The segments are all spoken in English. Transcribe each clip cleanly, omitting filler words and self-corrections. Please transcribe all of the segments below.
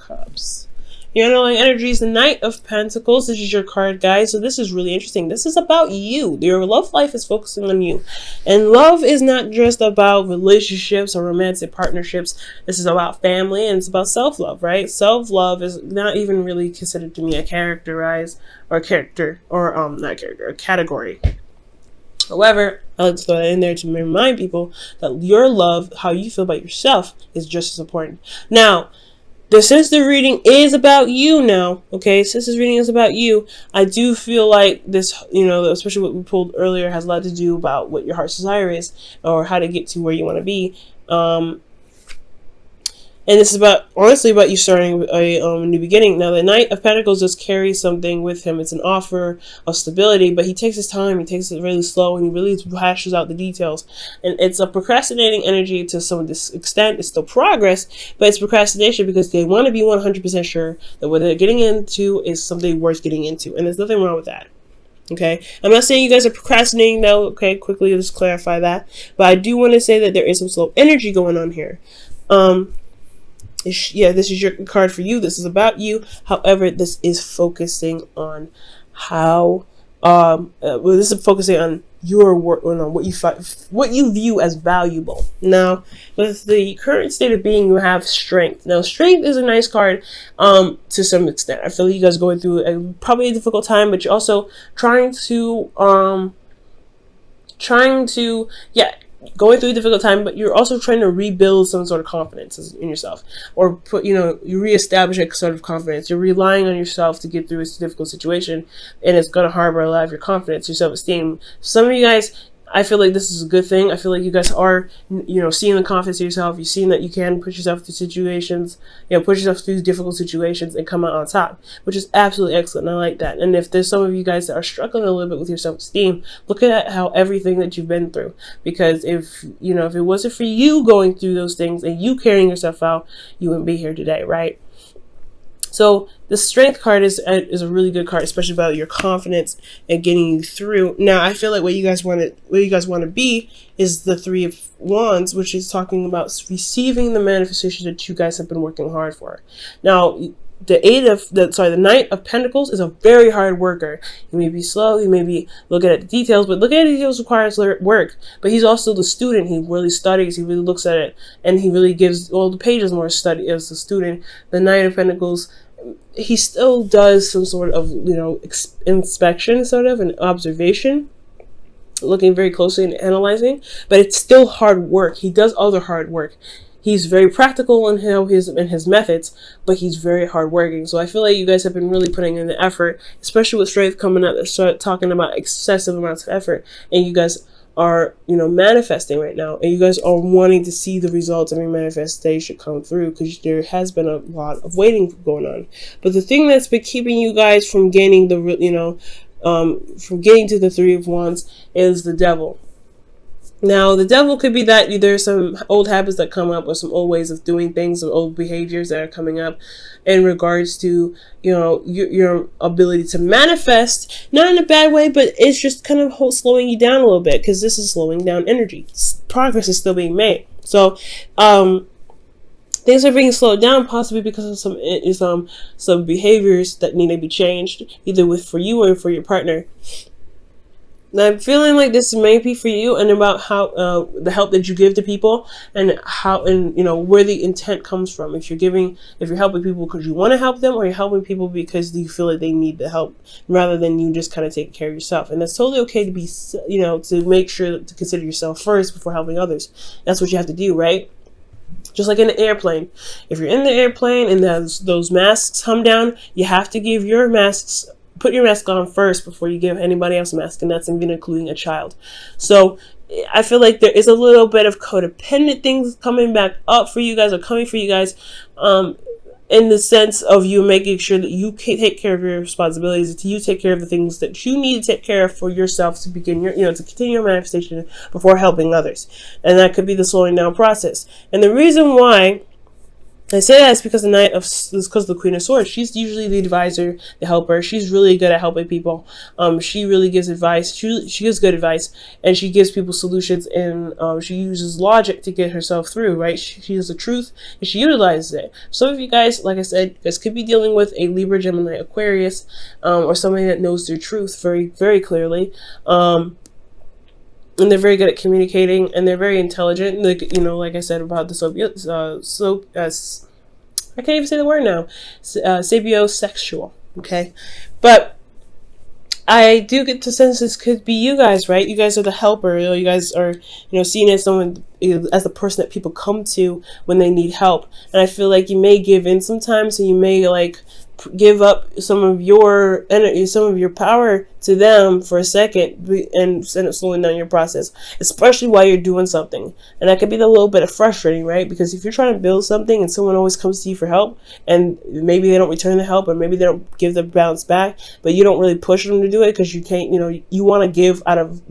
Cups. Your underlying energy is the Knight of Pentacles. This is your card, guys. So this is really interesting. This is about you. Your love life is focusing on you. And love is not just about relationships or romantic partnerships. This is about family, and it's about self-love, right? Self-love is not even really considered to me a category. However, I like to throw that in there to remind people that your love, how you feel about yourself, is just as important. Now, since the reading is about you now, okay, since this reading is about you, I do feel like this, especially what we pulled earlier, has a lot to do about what your heart's desire is, or how to get to where you want to be. And this is honestly about you starting a new beginning. Now, the Knight of Pentacles just carries something with him. It's an offer of stability, but he takes his time. He takes it really slow, and he really hashes out the details. And it's a procrastinating energy to some extent. It's still progress, but it's procrastination because they want to be 100% sure that what they're getting into is something worth getting into. And there's nothing wrong with that. Okay, I'm not saying you guys are procrastinating though. Okay, quickly, let's clarify that. But I do want to say that there is some slow energy going on here. This is your card for you. This is about you. However, this is focusing on how, this is focusing on your work, on what you view as valuable. Now, with the current state of being, you have strength. Now, strength is a nice card, to some extent. I feel like you guys are going through probably a difficult time, but you're also trying to going through a difficult time, but you're also trying to rebuild some sort of confidence in yourself, or you reestablish a sort of confidence. You're relying on yourself to get through a difficult situation, and it's going to harbor a lot of your confidence, your self-esteem. Some of you guys, I feel like this is a good thing. I feel like you guys are, seeing the confidence in yourself. You've seen that you can push yourself through situations, push yourself through difficult situations and come out on top, which is absolutely excellent. I like that. And if there's some of you guys that are struggling a little bit with your self-esteem, look at how everything that you've been through. Because if it wasn't for you going through those things and you carrying yourself out, you wouldn't be here today, right? So the strength card is a really good card, especially about your confidence and getting you through. Now, I feel like what you guys want to be is the Three of Wands, which is talking about receiving the manifestation that you guys have been working hard for. Now, the Knight of Pentacles is a very hard worker. He may be slow, he may be looking at the details, but looking at the details requires work. But he's also the student. He really studies, he really looks at it, and he really gives all the pages more study as a student. The Knight of Pentacles, he still does some sort of, inspection, sort of, an observation, looking very closely and analyzing, but it's still hard work. He does other hard work. He's very practical in his methods, but he's very hardworking. So I feel like you guys have been really putting in the effort, especially with strength coming up. Start talking about excessive amounts of effort, and you guys are manifesting right now, and you guys are wanting to see the results of your manifestation come through, because there has been a lot of waiting going on. But the thing that's been keeping you guys from gaining from getting to the Three of Wands is the Devil. Now, the Devil could be that there's some old habits that come up, or some old ways of doing things, or old behaviors that are coming up in regards to, your ability to manifest, not in a bad way, but it's just kind of slowing you down a little bit, because this is slowing down energy. Progress is still being made. So, things are being slowed down, possibly because of some behaviors that need to be changed, either for you or for your partner. Now, I'm feeling like this may be for you, and about how the help that you give to people, and where the intent comes from. If you're helping people because you want to help them, or you're helping people because you feel like they need the help, rather than you just kind of taking care of yourself. And that's totally okay to be, to make sure to consider yourself first before helping others. That's what you have to do, right? Just like in an airplane. If you're in the airplane and those masks come down, you have to put your mask on first before you give anybody else a mask, and that's even including a child. So I feel like there is a little bit of codependent things coming back up for you guys, or coming for you guys, in the sense of you making sure that you take care of your responsibilities, that you take care of the things that you need to take care of for yourself to begin to continue your manifestation before helping others. And that could be the slowing down process. And the reason why I say that it's because because the Queen of Swords. She's usually the advisor, the helper. She's really good at helping people. She really gives advice. She gives good advice, and she gives people solutions. And she uses logic to get herself through. Right? She has the truth, and she utilizes it. Some of you guys, like I said, you guys could be dealing with a Libra, Gemini, Aquarius, or somebody that knows their truth very, very clearly. And they're very good at communicating, and they're very intelligent. Like, like I said about the I can't even say the word now. Sapiosexual. Okay, but I do get the sense this could be you guys, right? You guys are the helper. You guys are, seen as someone, as the person that people come to when they need help. And I feel like you may give in sometimes, and you may give up some of your energy, some of your power to them for a second, and end up slowing down your process, especially while you're doing something. And that could be a little bit of frustrating, right? Because if you're trying to build something and someone always comes to you for help, and maybe they don't return the help, or maybe they don't give the bounce back, but you don't really push them to do it because you can't, you want to give out of,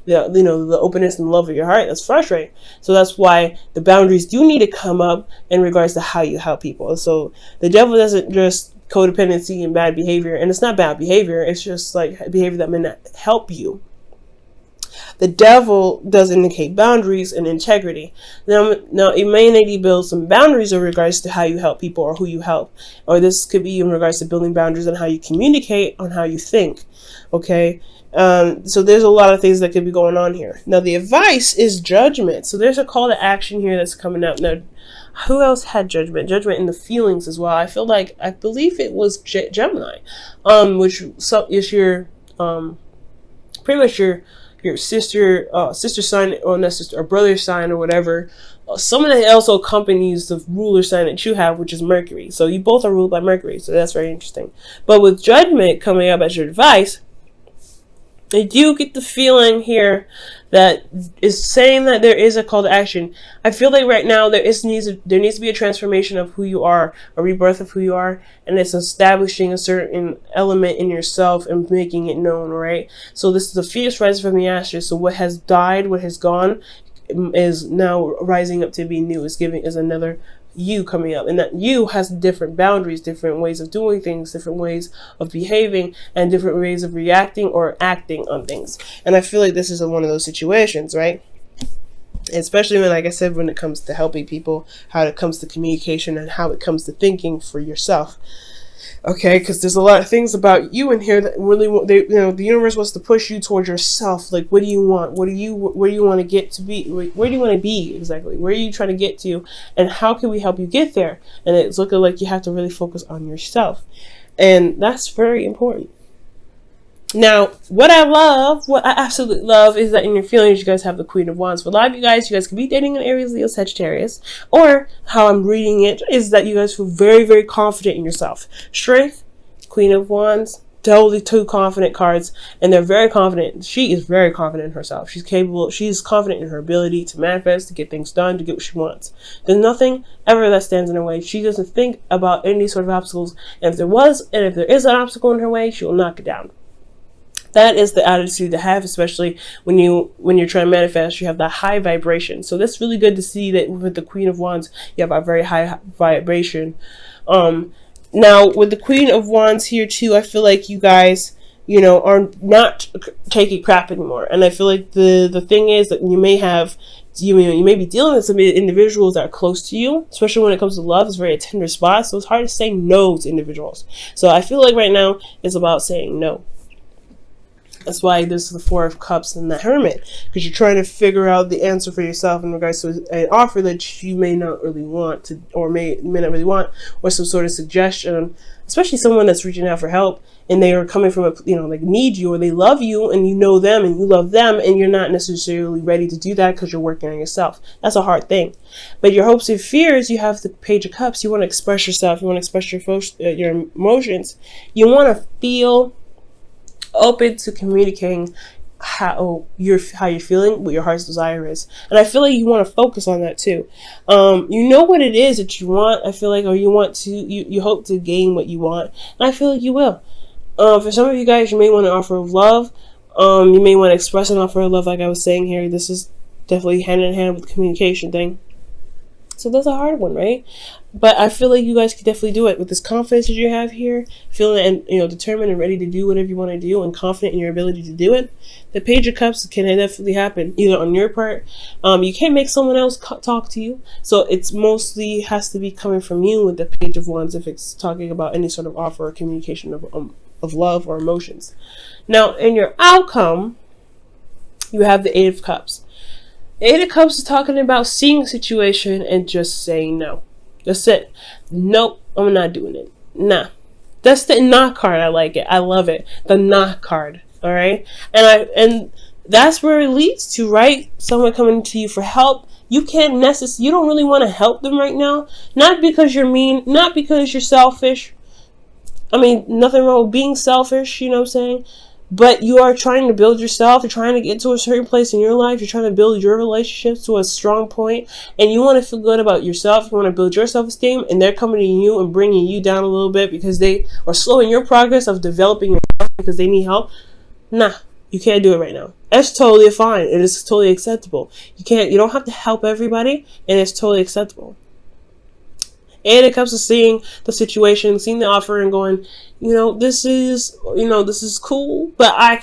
the openness and love of your heart. That's frustrating. So that's why the boundaries do need to come up in regards to how you help people. So the devil doesn't just codependency and bad behavior, and it's not bad behavior, it's just like behavior that may not help you. The devil does indicate boundaries and integrity. Now it may need to build some boundaries in regards to how you help people or who you help, or this could be in regards to building boundaries on how you communicate, on how you think. Okay, so there's a lot of things that could be going on here. Now the advice is judgment. So there's a call to action here that's coming up. Now, who else had judgment? Judgment in the feelings as well. I believe it was Gemini, which is your pretty much your sister sign, or not sister, or brother sign, or whatever. Someone that also accompanies the ruler sign that you have, which is Mercury. So you both are ruled by Mercury. So that's very interesting. But with judgment coming up as your advice, I do get the feeling here that is saying that there is a call to action. I feel like right now there needs to be a transformation of who you are, a rebirth of who you are, and it's establishing a certain element in yourself and making it known, right? So this is a fierce rising from the ashes. So what has died, what has gone, is now rising up to be new. Is another you coming up, and that you has different boundaries, different ways of doing things, different ways of behaving, and different ways of reacting or acting on things. And I feel like this is one of those situations, right? Especially when, like I said, when it comes to helping people, how it comes to communication, and how it comes to thinking for yourself. Okay, because there's a lot of things about you in here that really, the universe wants to push you towards yourself. Like, what do you want? Where do you want to get to be? Where do you want to be exactly? Where are you trying to get to? And how can we help you get there? And it's looking like you have to really focus on yourself, and that's very important. Now, what I absolutely love, is that in your feelings, you guys have the Queen of Wands. For a lot of you guys could be dating an Aries, Leo, Sagittarius, or how I'm reading it is that you guys feel very, very confident in yourself. Strength, Queen of Wands, totally two confident cards, and they're very confident. She is very confident in herself. She's capable. She's confident in her ability to manifest, to get things done, to get what she wants. There's nothing ever that stands in her way. She doesn't think about any sort of obstacles, and if there is an obstacle in her way, she will knock it down. That is the attitude to have, especially when you're trying to manifest. You have that high vibration. So that's really good to see that with the Queen of Wands, you have a very high vibration. Now with the Queen of Wands here too, I feel like you guys, are not taking crap anymore. And I feel like the thing is that you may be dealing with some individuals that are close to you, especially when it comes to love. It's very a tender spot, so it's hard to say no to individuals. So I feel like right now it's about saying no. That's why this is the Four of Cups and the Hermit, because you're trying to figure out the answer for yourself in regards to an offer that you may not really want to, or may not really want, or some sort of suggestion, especially someone that's reaching out for help and they are coming from like need you, or they love you and you know them and you love them, and you're not necessarily ready to do that because you're working on yourself. That's a hard thing. But your hopes and fears, you have the Page of Cups. You want to express yourself. You want to express your emotions. You want to feel open to communicating how you're feeling, what your heart's desire is. And I feel like you want to focus on that too. You know what it is that you want, I feel like, or you hope to gain what you want, and I feel like you will. For some of you guys, you may want an offer of love. You may want to express an offer of love, like I was saying here. This is definitely hand in hand with the communication thing. So that's a hard one, right? But I feel like you guys can definitely do it with this confidence that you have here, feeling and determined and ready to do whatever you want to do, and confident in your ability to do it. The Page of Cups can definitely happen either on your part. You can't make someone else talk to you, so it's mostly has to be coming from you with the Page of Wands if it's talking about any sort of offer or communication of love or emotions. Now, in your outcome, you have the Eight of Cups. The Eight of Cups is talking about seeing a situation and just saying no. That's it. Nope, I'm not doing it. Nah. That's the nah card. I like it. I love it. The nah card. All right. And that's where it leads to, right? Someone coming to you for help. You don't really want to help them right now. Not because you're mean, not because you're selfish. I mean, nothing wrong with being selfish, you know what I'm saying? But you are trying to build yourself. You're trying to get to a certain place in your life. You're trying to build your relationships to a strong point. And you want to feel good about yourself. You want to build your self-esteem. And they're coming to you and bringing you down a little bit because they are slowing your progress of developing yourself because they need help. Nah, you can't do it right now. That's totally fine. It is totally acceptable. You don't have to help everybody. And it's totally acceptable. And it comes to seeing the situation, seeing the offer, and going, this is cool, but I'm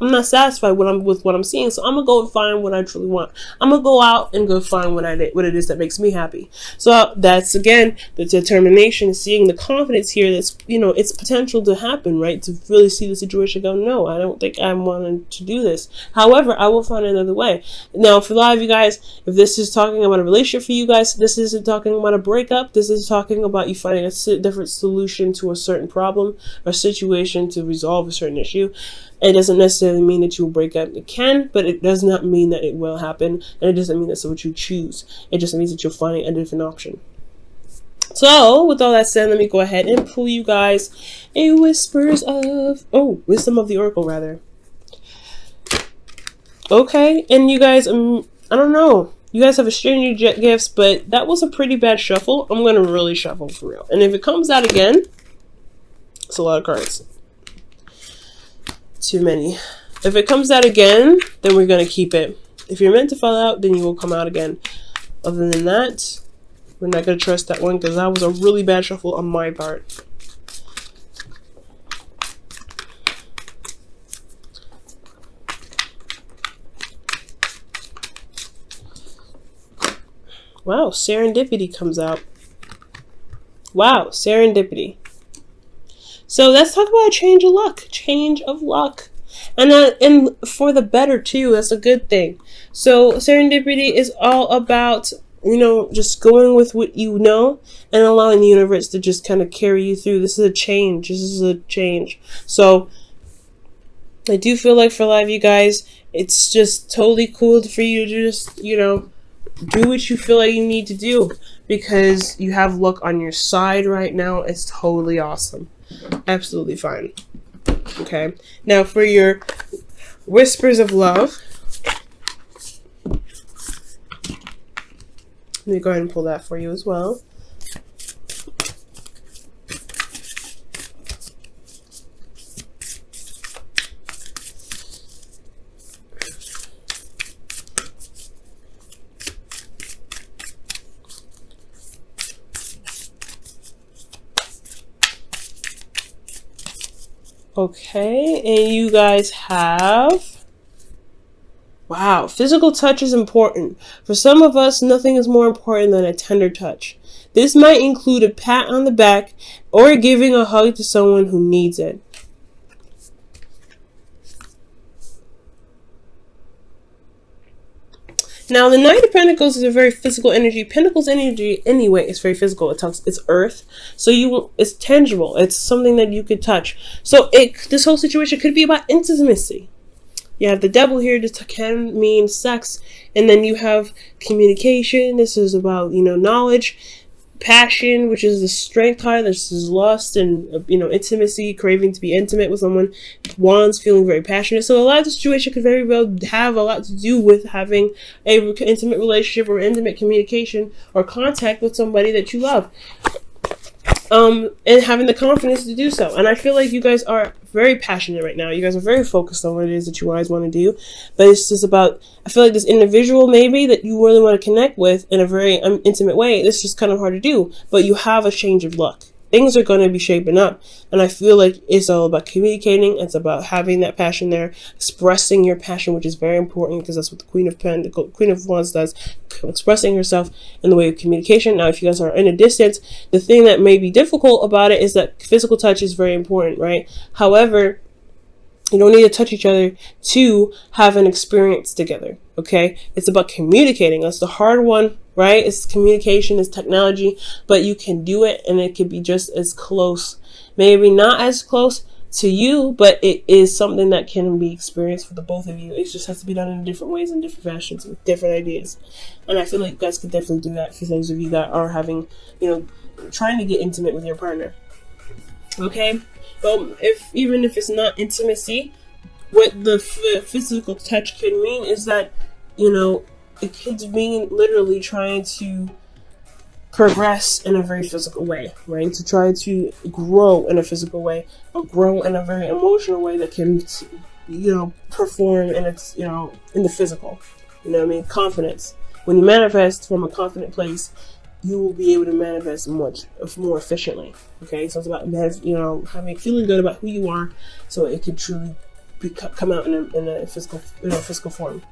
not satisfied with what I'm seeing. So I'm gonna go and find what I truly want. I'm gonna go out and go find what it is that makes me happy. So that's again the determination, seeing the confidence here. That's it's potential to happen, right? To really see the situation, go, no, I don't think I'm wanting to do this. However, I will find another way. Now, for a lot of you guys, if this is talking about a relationship for you guys, this isn't talking about a breakup. This is talking about you finding a different solution to a certain problem or situation to resolve a certain issue. It doesn't necessarily mean that you will break up. It can, but it does not mean that it will happen, and it doesn't mean that's what you choose. It just means that you're finding a different option. So, with all that said, let me go ahead and pull you guys a wisdom of the Oracle, rather. Okay, and you guys, I don't know. You guys have exchanged your gifts, but that was a pretty bad shuffle. I'm going to really shuffle for real. And if it comes out again, it's a lot of cards. Too many. If it comes out again, then we're going to keep it. If you're meant to fall out, then you will come out again. Other than that, we're not going to trust that one because that was a really bad shuffle on my part. Wow, serendipity comes out. Wow, serendipity. So let's talk about a change of luck. Change of luck. And for the better too. That's a good thing. So serendipity is all about, just going with what you know and allowing the universe to just kind of carry you through. This is a change. This is a change. So I do feel like for a lot of you guys, it's just totally cool for you to just, do what you feel like you need to do because you have luck on your side right now. It's totally awesome. Absolutely fine. Okay. Now for your whispers of love. Let me go ahead and pull that for you as well. Okay, and you guys have, wow, physical touch is important. For some of us, nothing is more important than a tender touch. This might include a pat on the back or giving a hug to someone who needs it. Now, the Knight of Pentacles is a very physical energy. Pentacles energy, anyway, is very physical. It's earth, so it's tangible. It's something that you could touch. So this whole situation could be about intimacy. You have the Devil here. This can mean sex, and then you have communication. This is about knowledge, passion, which is the Strength card. This is lust and intimacy, craving to be intimate with someone. Wands, feeling very passionate. So a lot of the situation could very well have a lot to do with having a intimate relationship or intimate communication or contact with somebody that you love. and having the confidence to do so. And I feel like you guys are very passionate right now. You guys are very focused on what it is that you guys want to do. But it's just about, I feel like this individual maybe that you really want to connect with in a very intimate way, this is just kind of hard to do. But you have a change of luck. Things are going to be shaping up. And I feel like it's all about communicating. It's about having that passion there, expressing your passion, which is very important because that's what the Queen of Wands does, expressing herself in the way of communication. Now, if you guys are in a distance, the thing that may be difficult about it is that physical touch is very important, right? However, you don't need to touch each other to have an experience together, okay? It's about communicating. That's the hard one, right? It's communication, it's technology, but you can do it and it can be just as close. Maybe not as close to you, but it is something that can be experienced for the both of you. It just has to be done in different ways and different fashions with different ideas. And I feel like you guys could definitely do that for those of you that are having, trying to get intimate with your partner. Okay? Well, even if it's not intimacy, what the physical touch could mean is that, it could mean literally trying to progress in a very physical way, right? To try to grow in a physical way, or grow in a very emotional way that can, perform in its, in the physical. Confidence. When you manifest from a confident place, you will be able to manifest much more efficiently. Okay, so it's about feeling good about who you are, so it can truly come out in a physical form.